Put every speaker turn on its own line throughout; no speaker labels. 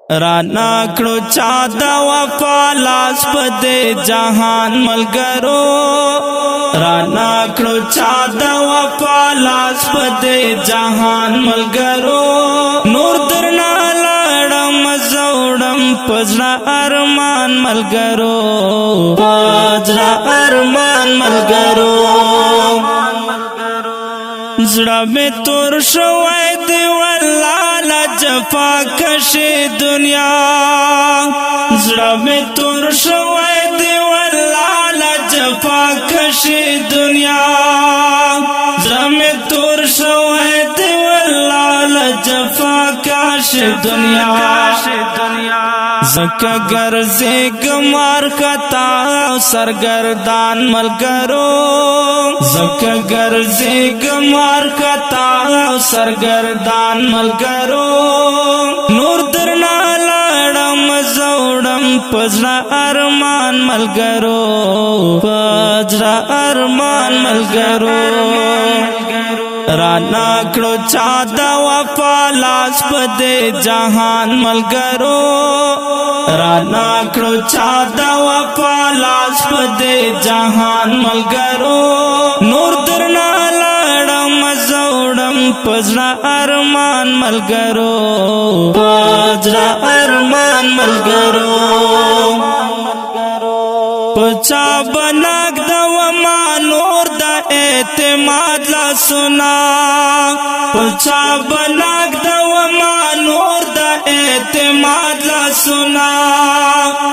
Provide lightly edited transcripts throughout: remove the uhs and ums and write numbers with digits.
رانا کړو چا دا وفا لاس پدې جهان ملګرو رانا کړو چا دا وفا لاس پدې جهان ملګرو نور درنا لاړم زوړم پزړه ارمان ملګرو پزړه ارمان ملګرو زړه مې تور شوی دی والله لا جفا کشي دنیا زړه مې تور شوی دی والله لا جفا کشي دنیا زړه مې تور شوی دی والله لا جفا کشي دنیا زکه ګرځې ګمار کتا سرګردان ملګرو زکه ګرځې ګمار کتا سرګردان ملګرو نور درنا لاړم زوړم پزړه ارمان ملګرو پزړه ارمان ملګرو رانا کړو چا دا وفا لاس پدې جهان ملګرو رانا کړو چا دا وفا لاس پدې جهان ملګرو نور درنا لاړم زوړم پزړه ارمان ملګرو پزړه ارمان ملګرو پچا بناک دا وما نور دا اعتماد لا سنا پچا بناک دا وما نور دا اعتماد لا سنا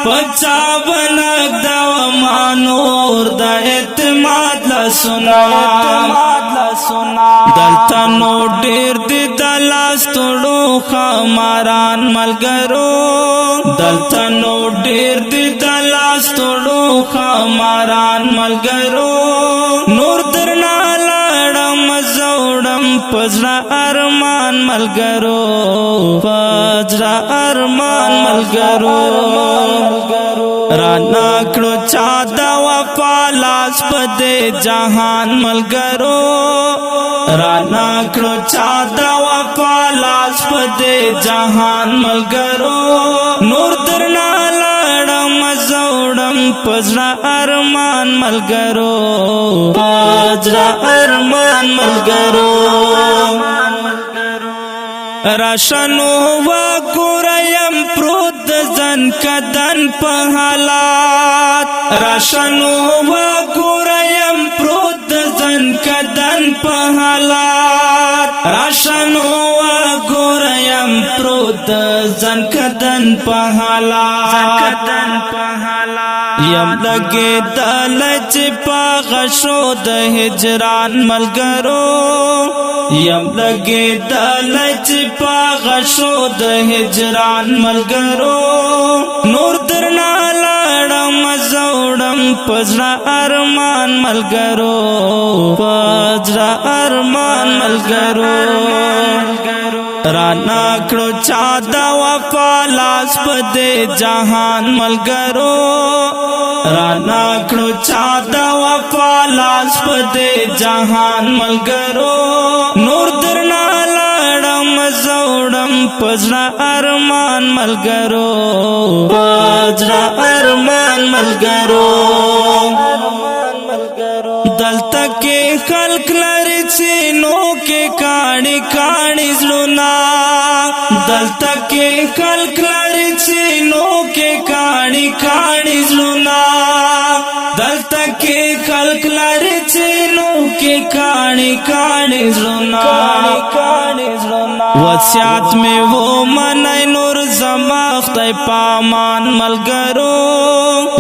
پچا بناک دا وما نور دا اعتماد لا سنا دلتا نو ډیر دی دلاس توړو خماران ملګرو دلتا نو ډیر دی دلاس توړو خماران ملګرو نور درنا لاړم زوړم پزړه ارمان ملګرو پزړه ارمان ملګرو رانا کړو چا دا وفا لاس پدې جهان ملګرو رانا کړو چا دا وفا لاس پدې جهان ملګرو نور درنا لاړم زوړم پزړه ارمان ملګرو پزړه ارمان ملګرو راشنو وګوریم پروت ځن کدن په حالات راشنو وګوریم پروت ځن کدن په حالات راشنو وګوریم پروت ځن کدن په حالات یم لګې دلچ پاغ شو د هجران ملګرو یم لګې دلچ پاغ شو د هجران ملګرو نور درنا لاړم زوړم پزړه ارمان ملګرو پزړه ارمان ملګرو رانا کړو چا دا وفا لاس پدې جهان ملګرو رانا کړو چا دا وفا لاس پدې جهان ملګرو نور درنا لاړم زوړم پزړه ارمان ملګرو پزړه ارمان ملګرو دلته کې خلق لري چې نو کې کاڼي کاڼي زړونه دلته کې خلق لري چې نو کې کاڼي کاڼي زړونه دلته کې خلق لري چې نو کې کاڼي کاڼي زړونه وصیت مې و منای نور زما خدای پامان ملګرو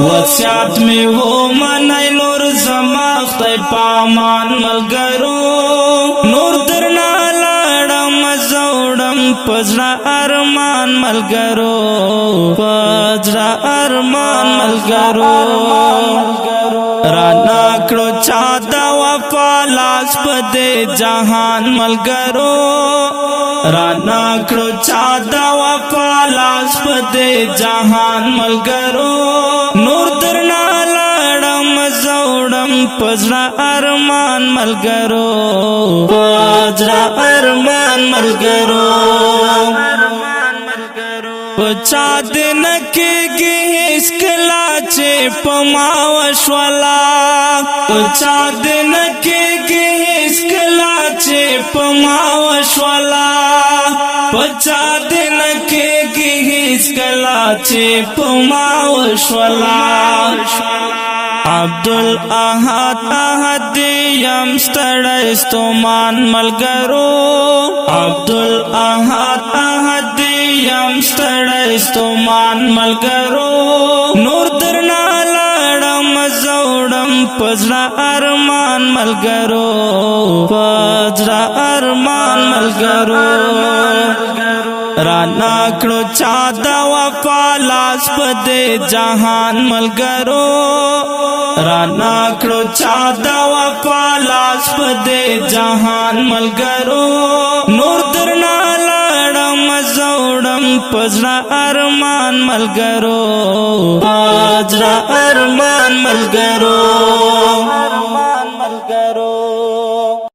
وصیت مې و منای نور زما خدای پامان ملګرو نور درنا لاړم زوړم پزړه ارمان ملګرو پزړه ارمان ملګرو رانا کړو چا دا وفا لاس پدې جهان ملګرو رانا کړو چا دا وفا لاس پدې جهان ملګرو نور درنا لاړم زوړم پزړه ارمان ملګرو پزړه ارمان ملګرو پچا دن کېږي هیڅکله چې په ما وشوله پچا دن کېږي هیڅکله چې په ما وشوله پچا دن کېږي هیڅکله چې په ما وشوله عبدالاحد احد یم ستړی ستومان ملګرو عبدالاحد احد یم ستړی ستومان ملګرو نور درنا لاړم زوړم پزړه ارمان ملګرو پزړه ارمان ملګرو رانا کړو چا دا وفا لاس په دې جهان ملګرو رانا کړو چا دا وفا لاس په دې جهان ملګرو نور درنا لاړم زوړم پزړه ارمان ملګرو پزړه ارمان ملګرو